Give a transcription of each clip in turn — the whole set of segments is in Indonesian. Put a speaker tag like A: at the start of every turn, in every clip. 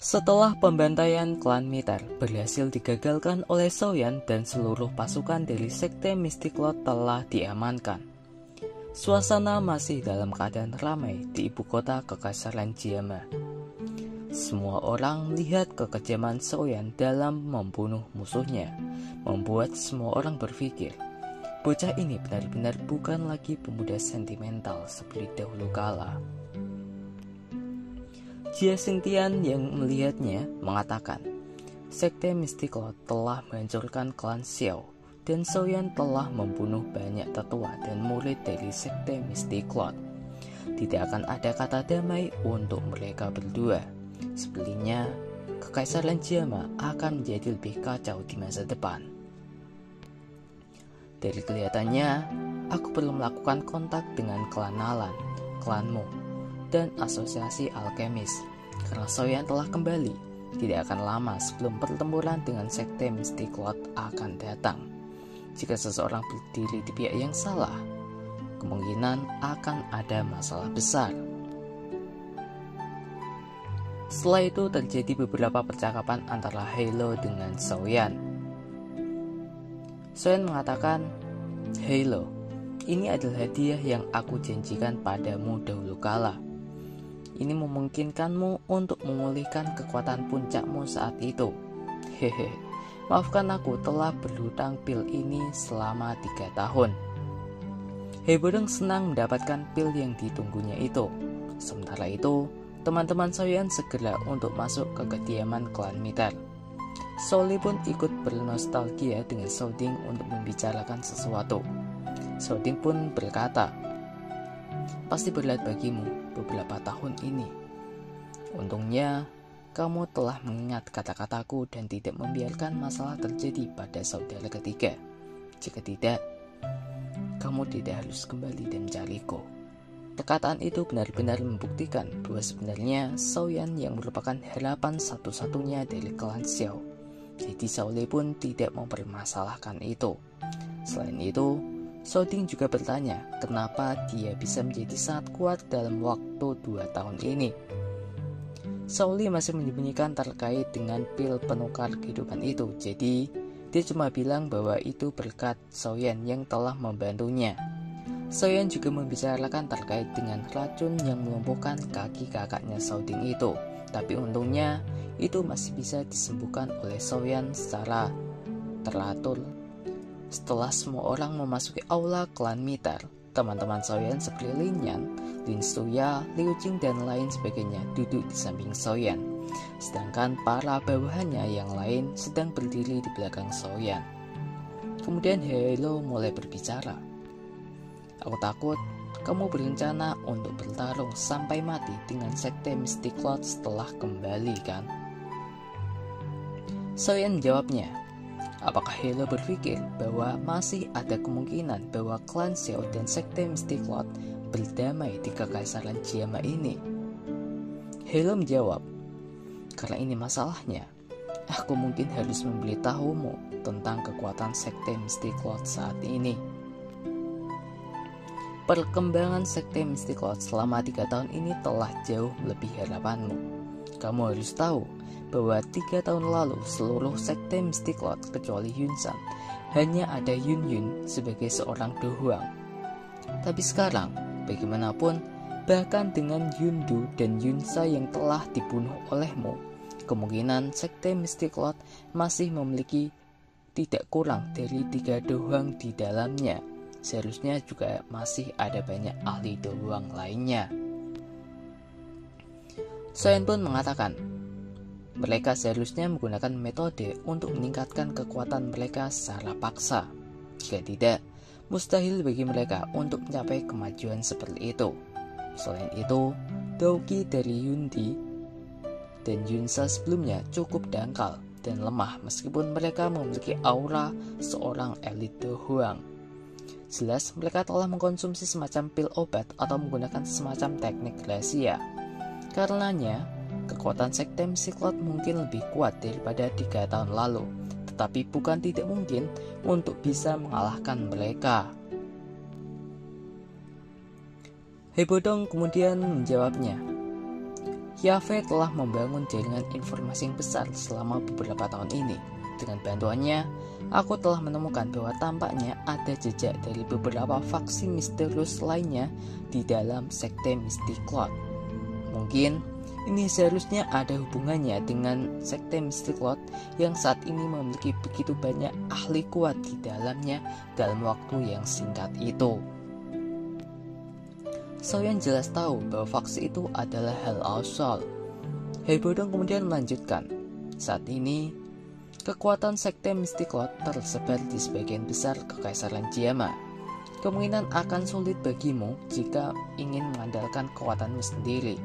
A: Setelah pembantaian klan Mitar berhasil digagalkan oleh Soyan dan seluruh pasukan dari Sekte Mystiklot telah diamankan, suasana masih dalam keadaan ramai di ibu kota Kekaisaran Jiama. Semua orang melihat kekejaman Soyan dalam membunuh musuhnya, membuat semua orang berpikir, bocah ini benar-benar bukan lagi pemuda sentimental seperti dahulu kala. Jia Xingtian yang melihatnya mengatakan, Sekte Mystiklot telah menghancurkan klan Xiao dan Soyan telah membunuh banyak tetua dan murid dari Sekte Mystiklot. Tidak akan ada kata damai untuk mereka berdua. Sepertinya Kekaisaran Jiama akan menjadi lebih kacau di masa depan. Dari kelihatannya, aku perlu melakukan kontak dengan klan Nalan, klanmu, dan asosiasi alkemis, karena Soyan telah kembali. Tidak akan lama sebelum pertempuran dengan Sekte Mystiklot akan datang. Jika seseorang berdiri di pihak yang salah, kemungkinan akan ada masalah besar. Setelah itu terjadi beberapa percakapan antara Halo dengan Soyan. Soyan mengatakan, Halo, ini adalah hadiah yang aku janjikan padamu dahulu kala. Ini memungkinkanmu untuk memulihkan kekuatan puncakmu saat itu. Hehe, maafkan aku telah berhutang pil ini selama 3 tahun. Hebodong senang mendapatkan pil yang ditunggunya itu. Sementara itu, teman-teman Soyan segera untuk masuk ke kediaman klan Mitar. Souli pun ikut bernostalgia dengan Souding untuk membicarakan sesuatu. Souding pun berkata, pasti berat bagimu beberapa tahun ini. Untungnya, kamu telah mengingat kata-kataku dan tidak membiarkan masalah terjadi pada saudara ketiga. Jika tidak, kamu tidak harus kembali dan mencariku. Perkataan itu benar-benar membuktikan bahwa sebenarnya Soyan yang merupakan harapan satu-satunya dari klan Xiao. Jadi Souli pun tidak mempermasalahkan itu. Selain itu, Souding juga bertanya kenapa dia bisa menjadi sangat kuat dalam waktu 2 tahun ini. Souli masih menyembunyikan terkait dengan pil penukar kehidupan itu, jadi dia cuma bilang bahwa itu berkat Soyan yang telah membantunya. Soyan juga membicarakan terkait dengan racun yang melumpuhkan kaki kakaknya Souding itu, tapi untungnya itu masih bisa disembuhkan oleh Soyan secara teratur. Setelah semua orang memasuki aula klan Mitar, teman-teman Soyan seperti Lin Yan, Lin Suya, Liu Jing, dan lain sebagainya duduk di samping Soyan. Sedangkan para bawahannya yang lain sedang berdiri di belakang Soyan. Kemudian Halo mulai berbicara. Aku takut kamu berencana untuk bertarung sampai mati dengan Sekte Mystiklot setelah kembali, kan? Soyan menjawabnya, apakah Halo berpikir bahwa masih ada kemungkinan bahwa klan Xiao dan Sekte Mystiklot berdamai di Kekaisaran Jiama ini? Halo menjawab, karena ini masalahnya, aku mungkin harus memberitahumu tentang kekuatan Sekte Mystiklot saat ini. Perkembangan Sekte Mystiklot selama 3 tahun ini telah jauh melebihi harapanmu. Kamu harus tahu bahwa 3 tahun lalu seluruh Sekte Mystiklot kecuali Yunsan hanya ada Yun Yun sebagai seorang dohuang. Tapi sekarang, bagaimanapun, bahkan dengan Yundu dan Yunsa yang telah dibunuh olehmu, kemungkinan Sekte Mystiklot masih memiliki tidak kurang dari 3 dohuang di dalamnya. Seharusnya juga masih ada banyak ahli dohuang lainnya. Soyan pun mengatakan, mereka seharusnya menggunakan metode untuk meningkatkan kekuatan mereka secara paksa. Jika tidak, mustahil bagi mereka untuk mencapai kemajuan seperti itu. Selain itu, Douki dari Yundi dan Yunsa sebelumnya cukup dangkal dan lemah meskipun mereka memiliki aura seorang elit dohuang. Jelas mereka telah mengkonsumsi semacam pil obat atau menggunakan semacam teknik rahasia. Karenanya, kekuatan Sekte Mystiklot mungkin lebih kuat daripada 3 tahun lalu, tetapi bukan tidak mungkin untuk bisa mengalahkan mereka. Hebodong kemudian menjawabnya, Yahweh telah membangun jaringan informasi yang besar selama beberapa tahun ini. Dengan bantuannya, aku telah menemukan bahwa tampaknya ada jejak dari beberapa faksi misterius lainnya di dalam sekte Mystiklot. Mungkin ini seharusnya ada hubungannya dengan sekte Mystiklot yang saat ini memiliki begitu banyak ahli kuat di dalamnya dalam waktu yang singkat itu. Soyeon jelas tahu bahwa faksi itu adalah Hell Soul. Haebodong kemudian melanjutkan, saat ini kekuatan sekte Mystiklot tersebar di sebagian besar Kekaisaran Jiama. Kemungkinan akan sulit bagimu jika ingin mengandalkan kekuatanmu sendiri.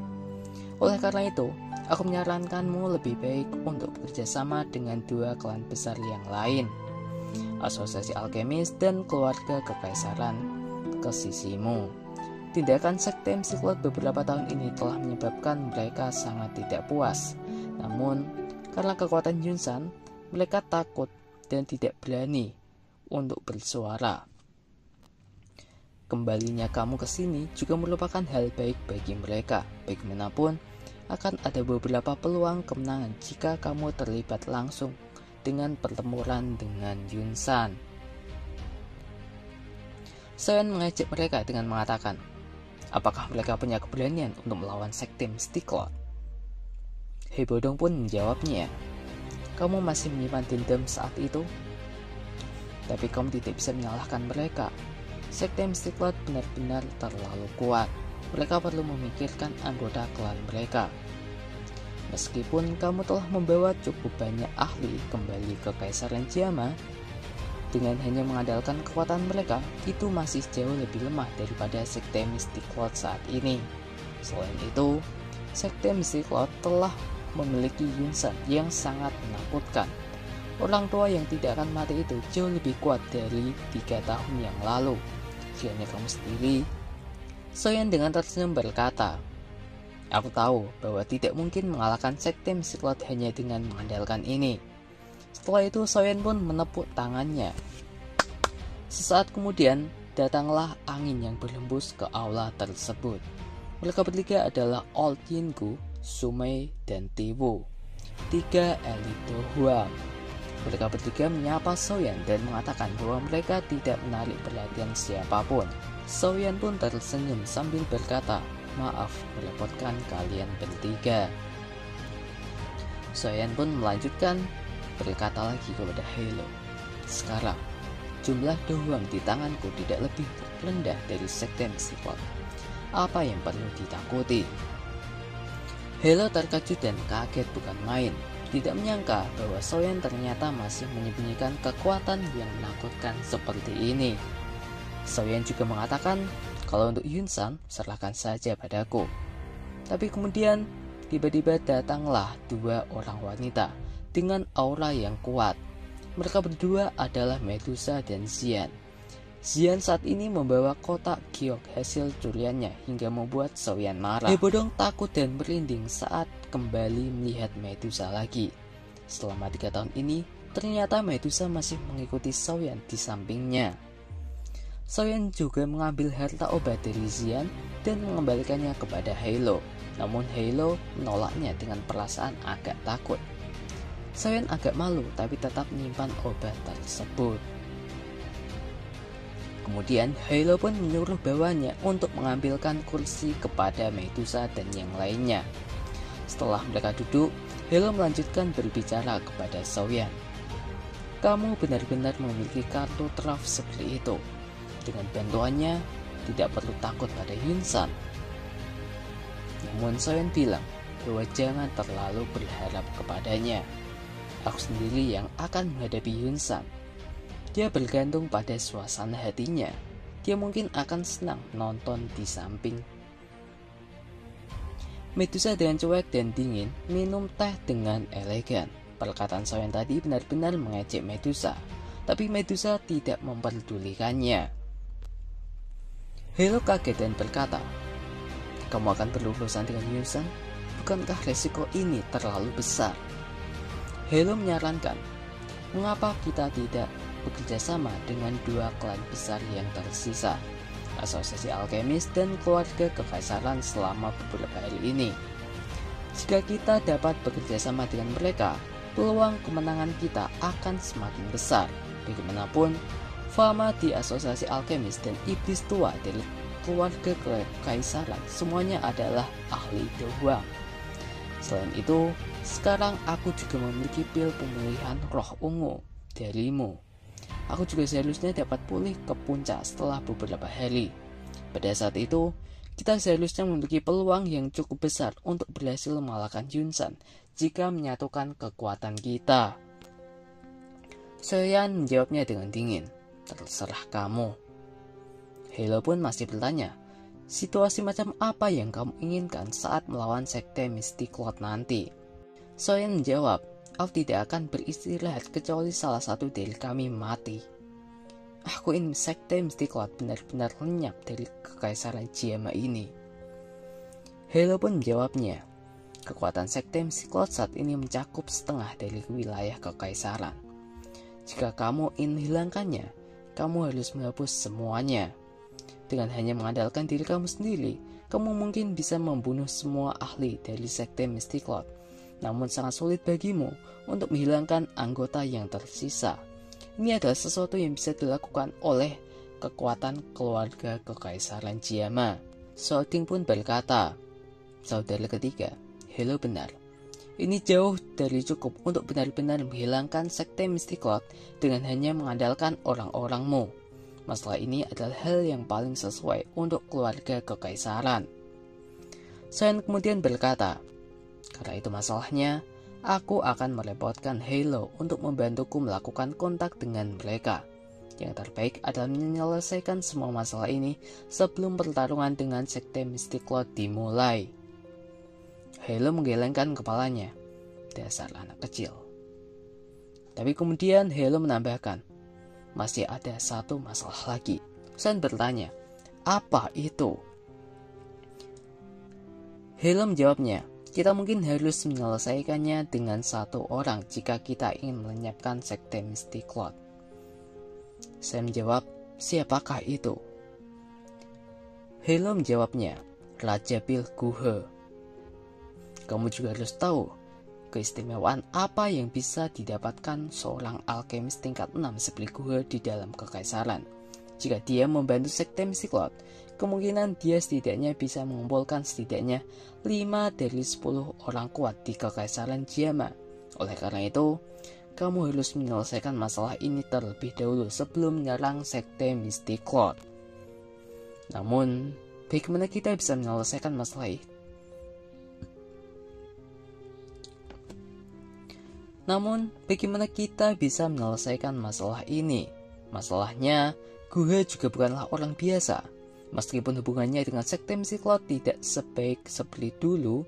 A: Oleh karena itu, aku menyarankanmu lebih baik untuk bekerjasama dengan dua klan besar yang lain, Asosiasi Alkemis dan Keluarga Kekaisaran ke sisimu. Tindakan sekte Mystiklot beberapa tahun ini telah menyebabkan mereka sangat tidak puas. Namun, karena kekuatan Yunsan, mereka takut dan tidak berani untuk bersuara. Kembalinya kamu ke sini juga merupakan hal baik bagi mereka. Bagaimanapun, akan ada beberapa peluang kemenangan jika kamu terlibat langsung dengan pertempuran dengan Yunsan. Soyeon mengejek mereka dengan mengatakan, apakah mereka punya keberanian untuk melawan sekte Mystiklot? Haebodong pun menjawabnya, kamu masih menyimpan dendam saat itu? Tapi kamu tidak bisa menyalahkan mereka. Sekte Mystiklot benar-benar terlalu kuat. Mereka perlu memikirkan anggota klan mereka. Meskipun kamu telah membawa cukup banyak ahli kembali ke Kekaisaran Jiama, dengan hanya mengandalkan kekuatan mereka, itu masih jauh lebih lemah daripada sekte Mystiklot saat ini. Selain itu, sekte Mystiklot telah memiliki Yunsan yang sangat menakutkan. Orang tua yang tidak akan mati itu jauh lebih kuat dari 3 tahun yang lalu. Hanya kamu sendiri. Soyeon dengan tersenyum berkata, aku tahu bahwa tidak mungkin mengalahkan sekte Mystiklot hanya dengan mengandalkan ini. Setelah itu Soyeon pun menepuk tangannya. Sesaat kemudian datanglah angin yang berhembus ke aula tersebut. Mereka bertiga adalah Old Yingu, Sumei, dan Tiwo, 3 elit Dohwang. Mereka bertiga menyapa Soyeon dan mengatakan bahwa mereka tidak menarik perhatian siapapun. Soyeon pun tersenyum sambil berkata, maaf merepotkan kalian bertiga. Soyeon pun melanjutkan berkata lagi kepada Halo, sekarang jumlah Dohwang di tanganku tidak lebih rendah dari sekte Mystiklot. Apa yang perlu ditakuti? Halo terkejut dan kaget bukan main. Tidak menyangka bahwa Soyeon ternyata masih menyembunyikan kekuatan yang menakutkan seperti ini. Soyeon juga mengatakan kalau untuk Yunsan serahkan saja padaku. Tapi kemudian tiba-tiba datanglah 2 orang wanita dengan aura yang kuat. Mereka berdua adalah Medusa dan Xian. Xian saat ini membawa kotak giok hasil curiannya hingga membuat Soyeon marah. Haebodong takut dan merinding saat kembali melihat Medusa lagi. Selama 3 tahun ini, ternyata Medusa masih mengikuti Soyeon di sampingnya. Soyeon juga mengambil harta obat dari Xian dan mengembalikannya kepada Halo. Namun Halo menolaknya dengan perasaan agak takut. Soyeon agak malu tapi tetap menyimpan obat tersebut. Kemudian Halo pun menyuruh bawahnya untuk mengambilkan kursi kepada Medusa dan yang lainnya. Setelah mereka duduk, Halo melanjutkan berbicara kepada Soyeon. Kamu benar-benar memiliki kartu truf seperti itu. Dengan bantuannya, tidak perlu takut pada Yunsan. Namun Soyeon bilang bahwa jangan terlalu berharap kepadanya. Aku sendiri yang akan menghadapi Yunsan. Dia bergantung pada suasana hatinya. Dia mungkin akan senang nonton di samping. Medusa dengan cuek dan dingin minum teh dengan elegan. Perkataan Soyeon tadi benar-benar mengejek Medusa, tapi Medusa tidak memperdulikannya. Halo kaget dan berkata, kamu akan berurusan dengan Yunsan? Bukankah resiko ini terlalu besar? Halo menyarankan, mengapa kita tidak bekerja sama dengan 2 klan besar yang tersisa, Asosiasi Alkemis dan Keluarga Kekaisaran selama beberapa hari ini. Jika kita dapat bekerja sama dengan mereka, peluang kemenangan kita akan semakin besar. Bagaimanapun, Fama di Asosiasi Alkemis dan iblis tua dari keluarga kekaisaran semuanya adalah ahli doang. Selain itu, sekarang aku juga memiliki pil pemulihan roh ungu darimu. Aku juga seharusnya dapat pulih ke puncak setelah beberapa hari. Pada saat itu, kita seharusnya memiliki peluang yang cukup besar untuk berhasil mengalahkan Yunsan jika menyatukan kekuatan kita. Soyan menjawabnya dengan dingin. Terserah kamu. Halo pun masih bertanya, situasi macam apa yang kamu inginkan saat melawan sekte Mystic Lord nanti? Soyan menjawab, aku tidak akan beristirahat kecuali salah satu dari kami mati. Aku ingin sekte Mystic Lord benar-benar lenyap dari kekaisaran Jiama ini. Halo pun menjawabnya, kekuatan sekte Mystic Lord saat ini mencakup setengah dari wilayah kekaisaran. Jika kamu ingin menghilangkannya, kamu harus menghapus semuanya. Dengan hanya mengandalkan diri kamu sendiri, kamu mungkin bisa membunuh semua ahli dari sekte Mystic Lord. Namun sangat sulit bagimu untuk menghilangkan anggota yang tersisa. Ini adalah sesuatu yang bisa dilakukan oleh kekuatan keluarga kekaisaran Jiama. Shouting pun berkata, saudara ketiga, Halo benar. Ini jauh dari cukup untuk benar-benar menghilangkan sekte Mystic Lord dengan hanya mengandalkan orang-orangmu. Masalah ini adalah hal yang paling sesuai untuk keluarga kekaisaran. Soyan kemudian berkata, karena itu masalahnya, aku akan merepotkan Halo untuk membantuku melakukan kontak dengan mereka. Yang terbaik adalah menyelesaikan semua masalah ini sebelum pertarungan dengan sekte Mystic Lord dimulai. Halo menggelengkan kepalanya. Dasar anak kecil. Tapi kemudian Halo menambahkan, masih ada satu masalah lagi. Soyan bertanya, apa itu? Halo menjawabnya, kita mungkin harus menyelesaikannya dengan satu orang jika kita ingin melenyapkan sekte Mystic Lord. Saya menjawab, siapakah itu? Halo menjawabnya, Raja Pil Guhe. Kamu juga harus tahu keistimewaan apa yang bisa didapatkan seorang alkemis tingkat 6 seperti Guhe di dalam kekaisaran. Jika dia membantu sekte Mystic Lord, kemungkinan dia setidaknya bisa mengumpulkan setidaknya 5 dari 10 orang kuat di kekaisaran Jiama. Oleh karena itu, kamu harus menyelesaikan masalah ini terlebih dahulu sebelum menyerang sekte Mystic Lord. Namun, bagaimana kita bisa menyelesaikan masalah ini? Masalah ini? Masalahnya, Guhe juga bukanlah orang biasa. Meskipun hubungannya dengan sekte Mystic Lord tidak sebaik seperti dulu,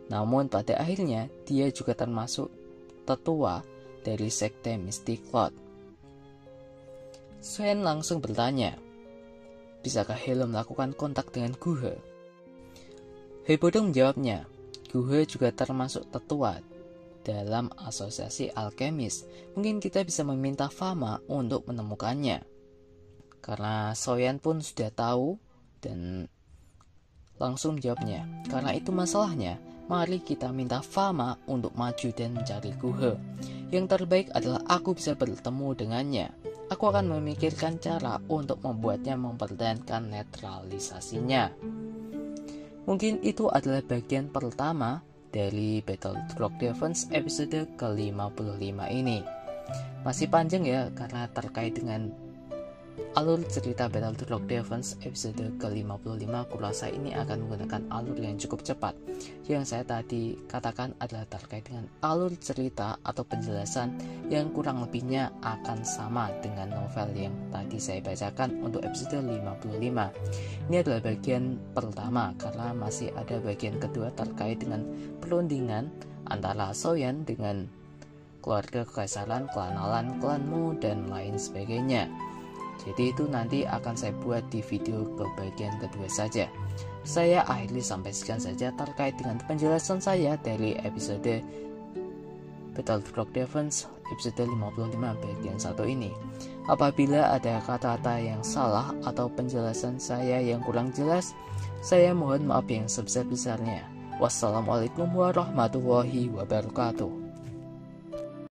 A: namun pada akhirnya dia juga termasuk tetua dari sekte Mystic Lord. Soyan langsung bertanya, bisakah Halo melakukan kontak dengan Guhe? Hebodong menjawabnya, Guhe juga termasuk tetua dalam asosiasi alkemis. Mungkin kita bisa meminta Fama untuk menemukannya. Karena Soyan pun sudah tahu dan langsung menjawabnya, karena itu masalahnya, mari kita minta Fama untuk maju dan mencari Guhe. Yang terbaik adalah aku bisa bertemu dengannya. Aku akan memikirkan cara untuk membuatnya mempertahankan netralisasinya. Mungkin itu adalah bagian pertama dari Battle Rock Defense episode ke-55 ini. Masih panjang ya, karena terkait dengan alur cerita Battle Rock Defense episode ke-55, kurasa ini akan menggunakan alur yang cukup cepat. Yang saya tadi katakan adalah terkait dengan alur cerita atau penjelasan yang kurang lebihnya akan sama dengan novel yang tadi saya bacakan untuk episode 55. Ini adalah bagian pertama karena masih ada bagian kedua terkait dengan perundingan antara Soyan dengan keluarga kekaisaran, klan Alan, klanmu, dan lain sebagainya. Jadi itu nanti akan saya buat di video ke bagian kedua saja. Saya akhiri sampai sekian saja terkait dengan penjelasan saya dari episode Battle Rock Defense episode 55 bagian 1 ini. Apabila ada kata-kata yang salah atau penjelasan saya yang kurang jelas, saya mohon maaf yang sebesar-besarnya. Wassalamualaikum warahmatullahi wabarakatuh.